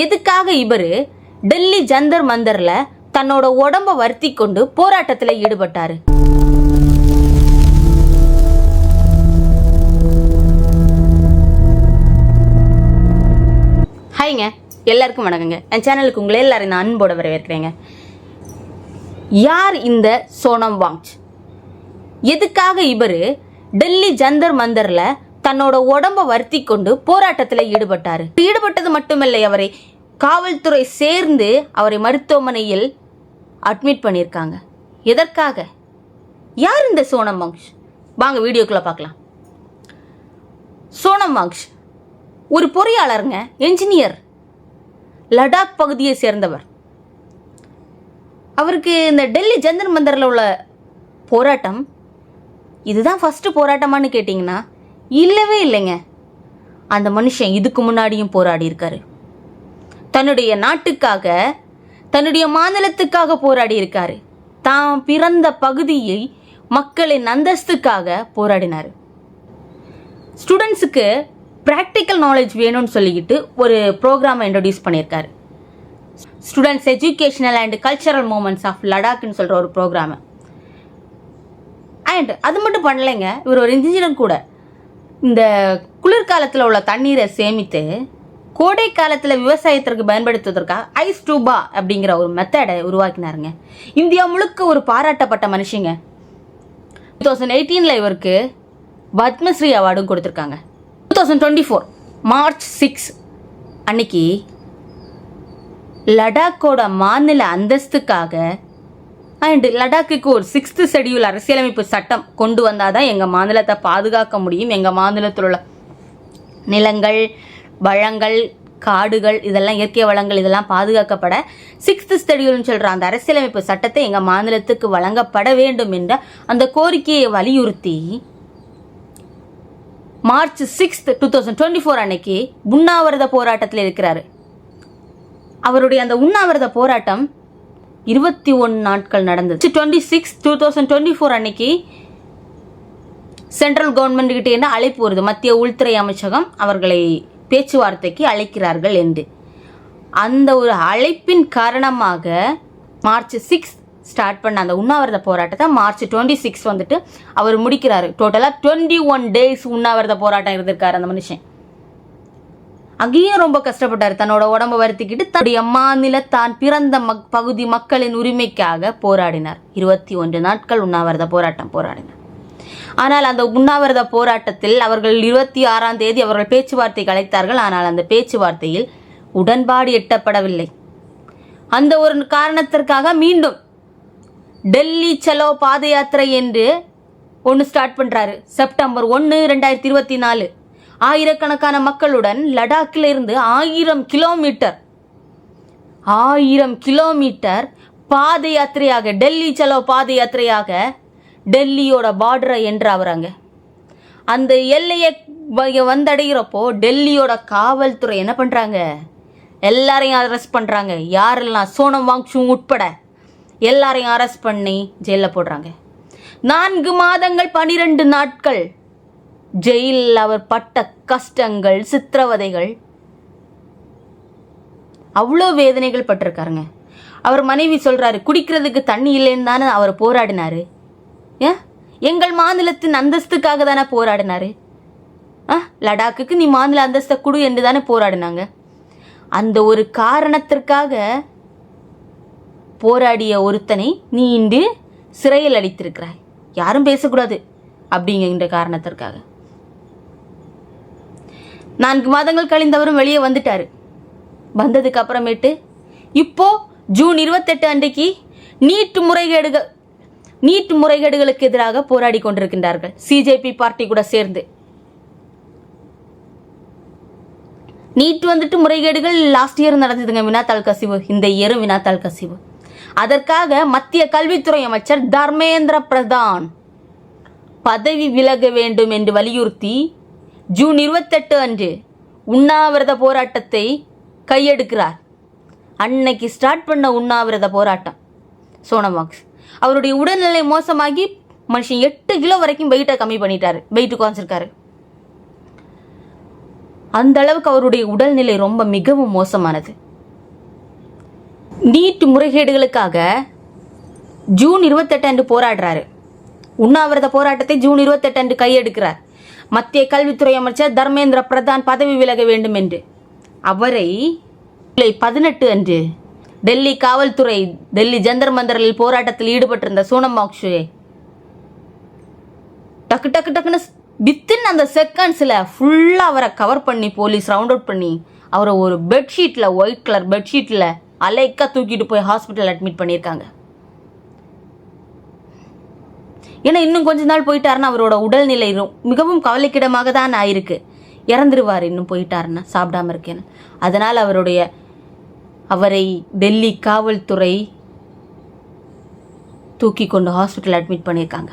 எதுக்காக இவரு டெல்லி ஜந்தர் மந்தர்ல தன்னோட உடம்ப வருத்தி கொண்டு போராட்டத்தில் ஈடுபட்டாரு? ஹாய்ங்க, எல்லாருக்கும் வணக்கங்க. என் சேனலுக்கு உங்களை எல்லாரும் நான் அன்போட வரவேற்கிறேங்க. யார் இந்த சோனம் வாங்ச்? எதுக்காக இவரு டெல்லி ஜந்தர் மந்தர்ல தன்னோட உடம்ப வருத்தி கொண்டு போராட்டத்தில் ஈடுபட்டாரு? ஈடுபட்டது மட்டுமில்லை, அவரை காவல்துறை சேர்ந்து அவரை மருத்துவமனையில் அட்மிட் பண்ணியிருக்காங்க. எதற்காக? யார் இந்த சோனம் வாங்ச்? வாங்க வீடியோக்குள்ள பார்க்கலாம். சோனம் வாங்ச் ஒரு பொறியாளருங்க, என்ஜினியர், லடாக் பகுதியை சேர்ந்தவர். அவருக்கு இந்த டெல்லி ஜந்தர் மந்தரில் உள்ள போராட்டம் இதுதான் ஃபர்ஸ்ட் போராட்டமானு கேட்டிங்கன்னா இல்லவே இல்லைங்க. அந்த மனுஷன் இதுக்கு முன்னாடியும் போராடி இருக்காரு. தன்னுடைய நாட்டுக்காக, தன்னுடைய மாநிலத்துக்காக போராடி இருக்காரு. தாம் பிறந்த பகுதியை மக்களின் அந்தஸ்துக்காக போராடினார். ஸ்டூடெண்ட்ஸுக்கு ப்ராக்டிக்கல் நாலேஜ் வேணும்னு சொல்லிக்கிட்டு ஒரு ப்ரோக்ராமை இன்ட்ரடியூஸ் பண்ணியிருக்காரு. Students educational and cultural moments of லடாக்னு சொல்கிற ஒரு ப்ரோக்ராமை. அண்ட் அது மட்டும் பண்ணலைங்க, இவர் ஒரு இன்ஜினியர் கூட. இந்த குளிர்காலத்தில் உள்ள தண்ணீரை சேமித்து கோடை காலத்தில் விவசாயத்திற்கு பயன்படுத்துவதற்காக ஐஸ் டூபா அப்படிங்கிற ஒரு மெத்தடை உருவாக்கினாருங்க. இந்தியா முழுக்க ஒரு பாராட்டப்பட்ட மனுஷங்க. 2018 இவருக்கு பத்மஸ்ரீ அவார்டும் கொடுத்துருக்காங்க. 2024 மார்ச் 6 அன்னைக்கு லடாக்கோட மாநில அந்தஸ்துக்காக அண்ட் லடாக்குக்கு ஒரு 6th ஷெட்யூல் அரசியலமைப்பு சட்டம் கொண்டு வந்தாதான் எங்கள் மாநிலத்தை பாதுகாக்க முடியும், எங்கள் மாநிலத்தில் உள்ள நிலங்கள், வளங்கள், காடுகள், இதெல்லாம் இயற்கை வளங்கள் இதெல்லாம் பாதுகாக்கப்பட 6th ஷெட்யூல்னு சொல்கிற அந்த அரசியலமைப்பு சட்டத்தை எங்கள் மாநிலத்துக்கு வழங்கப்பட வேண்டும் என்ற அந்த கோரிக்கையை வலியுறுத்தி மார்ச் 6 2024 அன்னைக்கு உண்ணாவிரத போராட்டத்தில் இருக்கிறாரு. அவருடைய அந்த உண்ணாவிரத போராட்டம் 21 நாட்கள் நடந்தது. 26 2024 அன்னைக்கு சென்ட்ரல் கவர்மெண்ட் கிட்ட என்ன அழைப்பு வருது, மத்திய உள்துறை அமைச்சகம் அவர்களை பேச்சுவார்த்தைக்கு அழைக்கிறார்கள் என்று. அந்த ஒரு அழைப்பின் காரணமாக மார்ச் 6 ஸ்டார்ட் பண்ண அந்த உண்ணாவிரத போராட்டத்தை மார்ச் 26 வந்துட்டு அவர் முடிக்கிறாரு. டோட்டலாக 21 days உண்ணாவிரத போராட்டம் இருந்திருக்காரு அந்த மனுஷன். அங்கேயும் ரொம்ப கஷ்டப்பட்டார். தன்னோட உடம்பை வருத்திக்கிட்டு தன்னுடைய மாநில தான் பிறந்த பகுதி மக்களின் உரிமைக்காக போராடினார். 21 நாட்கள் உண்ணாவிரத போராட்டம் போராடினார். ஆனால் அந்த உண்ணாவிரத போராட்டத்தில் அவர்கள் 26ஆம் தேதி அவர்கள் பேச்சுவார்த்தைக்கு அழைத்தார்கள். ஆனால் அந்த பேச்சுவார்த்தையில் உடன்பாடு எட்டப்படவில்லை. அந்த ஒரு காரணத்திற்காக மீண்டும் டெல்லி சலோ பாத யாத்திரை என்று ஒன்று ஸ்டார்ட் பண்றாரு. செப்டம்பர் 1 2024 ஆயிரக்கணக்கான மக்களுடன் லடாக்கில் இருந்து 1000 கிலோமீட்டர் பாத யாத்திரையாக, டெல்லி சலோ பாத யாத்திரையாக டெல்லியோட பார்டரை என்றாங்க. அந்த எல்லையை வந்தடைகிறப்போ டெல்லியோட காவல்துறை என்ன பண்றாங்க, எல்லாரையும் அரெஸ்ட் பண்றாங்க. யாரெல்லாம்? சோனம் வாங்சும் உட்பட எல்லாரையும் அரெஸ்ட் பண்ணி ஜெயிலில் போடுறாங்க. 4 மாதங்கள் 12 நாட்கள் ஜெயிலில் அவர் பட்ட கஷ்டங்கள், சித்திரவதைகள், அவ்வளோ வேதனைகள் பட்டிருக்காருங்க. அவர் மனைவி சொல்றாரு, குடிக்கிறதுக்கு தண்ணி இல்லைன்னு தானே அவர் போராடினாரு. எங்கள் மாநிலத்தின் அந்தஸ்துக்காக தானே போராடினாரு. லடாக்குக்கு நீ மாநில அந்தஸ்தை கொடு என்று தானே போராடினாங்க. அந்த ஒரு காரணத்திற்காக போராடிய ஒருத்தனை நீ இன்று சிறையில் அடைத்திருக்கிறாய், யாரும் பேசக்கூடாது அப்படிங்கிற காரணத்திற்காக. 4 மாதங்கள் கழிந்தவரும் வெளியே வந்துட்டாரு. வந்ததுக்கு அப்புறமேட்டு இப்போ ஜூன் 28 அன்றைக்கு நீட் முறைகேடுகளுக்கு எதிராக போராடி கொண்டிருக்கின்றார்கள். சிஜேபி பார்ட்டி கூட சேர்ந்து. நீட் வந்துட்டு முறைகேடுகள் லாஸ்ட் இயர் நடந்ததுங்க, வினாத்தாள் கசிவு. இந்த இயரும் வினாத்தாள் கசிவு. அதற்காக மத்திய கல்வித்துறை அமைச்சர் தர்மேந்திர பிரதான் பதவி விலக வேண்டும் என்று வலியுறுத்தி ஜூன் 28 அன்று உண்ணாவிரத போராட்டத்தை கையெடுக்கிறார். அன்னைக்கு ஸ்டார்ட் பண்ண உண்ணாவிரத போராட்டம் சோனம் வாங்ச். அவருடைய உடல்நிலை மோசமாகி மனுஷன் 8 கிலோ வரைக்கும் வெயிட்டை கம்மி பண்ணிட்டாரு, வெயிட் குறைச்சிருக்காரு. அந்த அளவுக்கு அவருடைய உடல்நிலை ரொம்ப மிகவும் மோசமானது. நீட் முறைகேடுகளுக்காக ஜூன் 28 அன்று போராடுறாரு. உண்ணாவிரத போராட்டத்தை ஜூன் 28 அன்று கையெடுக்கிறார். மத்திய கல்வித்துறை அமைச்சர் தர்மேந்திர பிரதான் பதவி விலக வேண்டும் என்று. அவரை 18 அன்று டெல்லி காவல்துறை டெல்லி ஜந்தர் மந்தரில் போராட்டத்தில் ஈடுபட்டிருந்த சோனம் வாங்சுகை டக்கு டக்கு டக்குன்னு வித்தின் அந்த செகண்ட்ஸில் ஃபுல்லாக அவரை கவர் பண்ணி போலீஸ் ரவுண்ட் அவுட் பண்ணி அவரை ஒரு பெட்ஷீட்டில் ஒயிட் கலர் பெட்ஷீட்டில் அலைக்கா தூக்கிட்டு போய் ஹாஸ்பிட்டல் அட்மிட் பண்ணியிருக்காங்க. ஏன்னா இன்னும் கொஞ்ச நாள் போயிட்டாருன்னா அவரோட உடல்நிலை மிகவும் கவலைக்கிடமாக தான் ஆயிருக்கு. இறந்துருவார் இன்னும் போயிட்டாருன்னா சாப்பிடாம இருக்கேன்னு. அதனால் அவரை டெல்லி காவல்துறை தூக்கி கொண்டு ஹாஸ்பிட்டல் அட்மிட் பண்ணியிருக்காங்க.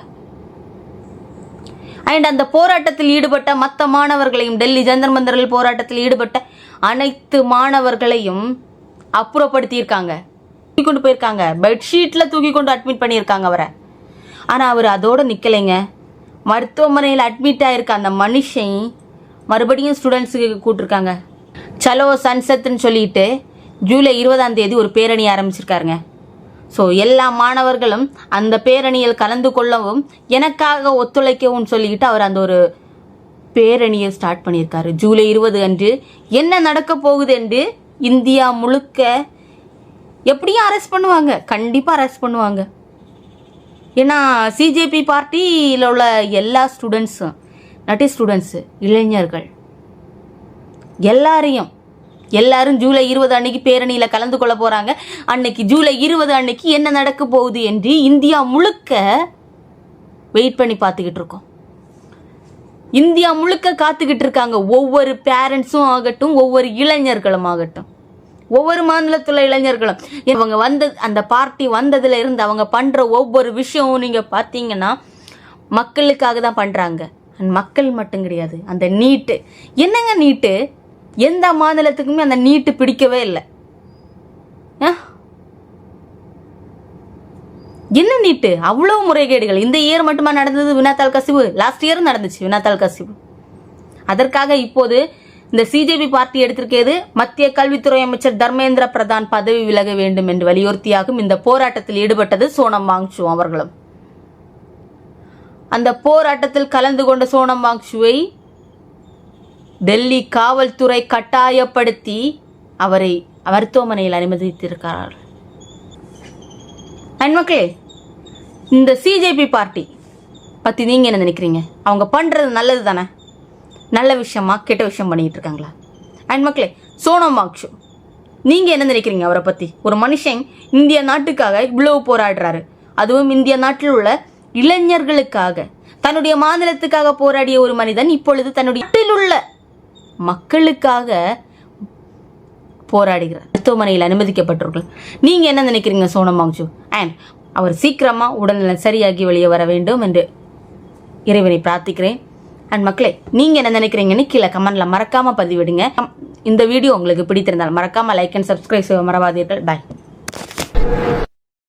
அண்ட் அந்த போராட்டத்தில் ஈடுபட்ட மற்ற மாணவர்களையும், டெல்லி ஜந்தர் மந்தரில் போராட்டத்தில் ஈடுபட்ட அனைத்து மாணவர்களையும் அப்புறப்படுத்தியிருக்காங்க, தூக்கி கொண்டு போயிருக்காங்க, பெட்ஷீட்டில் தூக்கி கொண்டு அட்மிட் பண்ணியிருக்காங்க அவரை. ஆனால் அவர் அதோடு நிற்கலைங்க. மருத்துவமனையில் அட்மிட் ஆகிருக்க அந்த மனுஷன் மறுபடியும் ஸ்டூடெண்ட்ஸுக்கு கூப்பிட்டுருக்காங்க. சலோ சன்செட்னு சொல்லிட்டு ஜூலை 20 ஒரு பேரணி ஆரம்பிச்சிருக்காருங்க. ஸோ எல்லா மாணவர்களும் அந்த பேரணியில் கலந்து கொள்ளவும் எனக்காக ஒத்துழைக்கவும் சொல்லிக்கிட்டு அவர் அந்த ஒரு பேரணியை ஸ்டார்ட் பண்ணியிருக்காரு. ஜூலை 20 அன்று என்ன நடக்க போகுது என்று இந்தியா முழுக்க எப்படியும் அரெஸ்ட் பண்ணுவாங்க, கண்டிப்பாக அரெஸ்ட் பண்ணுவாங்க. ஏன்னா சிஜேபி பார்ட்டியில் உள்ள எல்லா ஸ்டூடெண்ட்ஸும், நட்டி ஸ்டூடெண்ட்ஸு, இளைஞர்கள் எல்லாரும் ஜூலை 20 அன்னைக்கு பேரணியில் கலந்து கொள்ள போகிறாங்க. அன்னைக்கு ஜூலை 20 அன்னைக்கு என்ன நடக்க போகுது என்று இந்தியா முழுக்க வெயிட் பண்ணி பார்த்துக்கிட்டு இருக்கோம். இந்தியா முழுக்க காத்துக்கிட்டு இருக்காங்க. ஒவ்வொரு பேரண்ட்ஸும் ஆகட்டும், ஒவ்வொரு இளைஞர்களும் ஆகட்டும், ஒவ்வொரு மாநிலத்தில் இளைஞர்களும் அவங்க அந்த பார்ட்டி வந்ததுல இருந்து அவங்க பண்ணுற ஒவ்வொரு விஷயமும் நீங்கள் பார்த்தீங்கன்னா மக்களுக்காக தான் பண்ணுறாங்க. மக்கள் மட்டும் கிடையாது. அந்த நீட்டு, என்னங்க நீட்டு, எந்த மாநிலத்துக்குமே அந்த நீட்டு பிடிக்கவே இல்லை. என்ன நீட்டு, அவ்வளோ முறைகேடுகள். இந்த இயர் மட்டுமா நடந்தது வினாத்தாள் கசிவு? லாஸ்ட் இயர் நடந்துச்சு வினாத்தாள் கசிவு. அதற்காக இப்போது இந்த சிஜேபி பார்ட்டி எடுத்திருக்கிறது மத்திய கல்வித்துறை அமைச்சர் தர்மேந்திர பிரதான் பதவி விலக வேண்டும் என்று வலியுறுத்தியாகும் இந்த போராட்டத்தில் ஈடுபட்டது சோனம் வாங்சு அவர்களும். அந்த போராட்டத்தில் கலந்து கொண்ட சோனம் வாங்சுவை டெல்லி காவல்துறை கட்டாயப்படுத்தி அவரை மருத்துவமனையில் அனுமதித்திருக்கிறார்கள். மக்களே, இந்த சிஜேபி பார்ட்டி பற்றி நீங்கள் என்ன நினைக்கிறீங்க? அவங்க பண்ணுறது நல்லது தானே? நல்ல விஷயமா கெட்ட விஷயம் பண்ணிட்டு இருக்காங்களா? மக்களே, சோனம் வாங்சு நீங்கள் என்ன நினைக்கிறீங்க அவரை பற்றி? ஒரு மனுஷன் இந்திய நாட்டுக்காக இவ்வளவு போராடுறாரு, அதுவும் இந்திய நாட்டில் உள்ள இளைஞர்களுக்காக, தன்னுடைய மாநிலத்துக்காக போராடிய ஒரு மனிதன் இப்பொழுது தன்னுடைய நாட்டில் உள்ள மக்களுக்காக போராடுகிறார். மருத்துவமனையில் அனுமதிக்கப்பட்டிருக்கள். நீங்க என்ன நினைக்கிறீங்க சோனம் வாங்சு? அண்ட் அவர் சீக்கிரமா உடல்நல சரியாகி வெளியே வர வேண்டும் என்று இறைவனை பிரார்த்திக்கிறேன். அண்ட் மக்களே, நீங்க என்ன நினைக்கிறீங்கன்னு கீழே கமெண்ட்ல மறக்காம பதிவிடுங்க. இந்த வீடியோ உங்களுக்கு பிடித்திருந்தால் மறக்காம லைக் அண்ட் சப்ஸ்கிரைப் செய்ய மறவாதீர்கள். பாய்.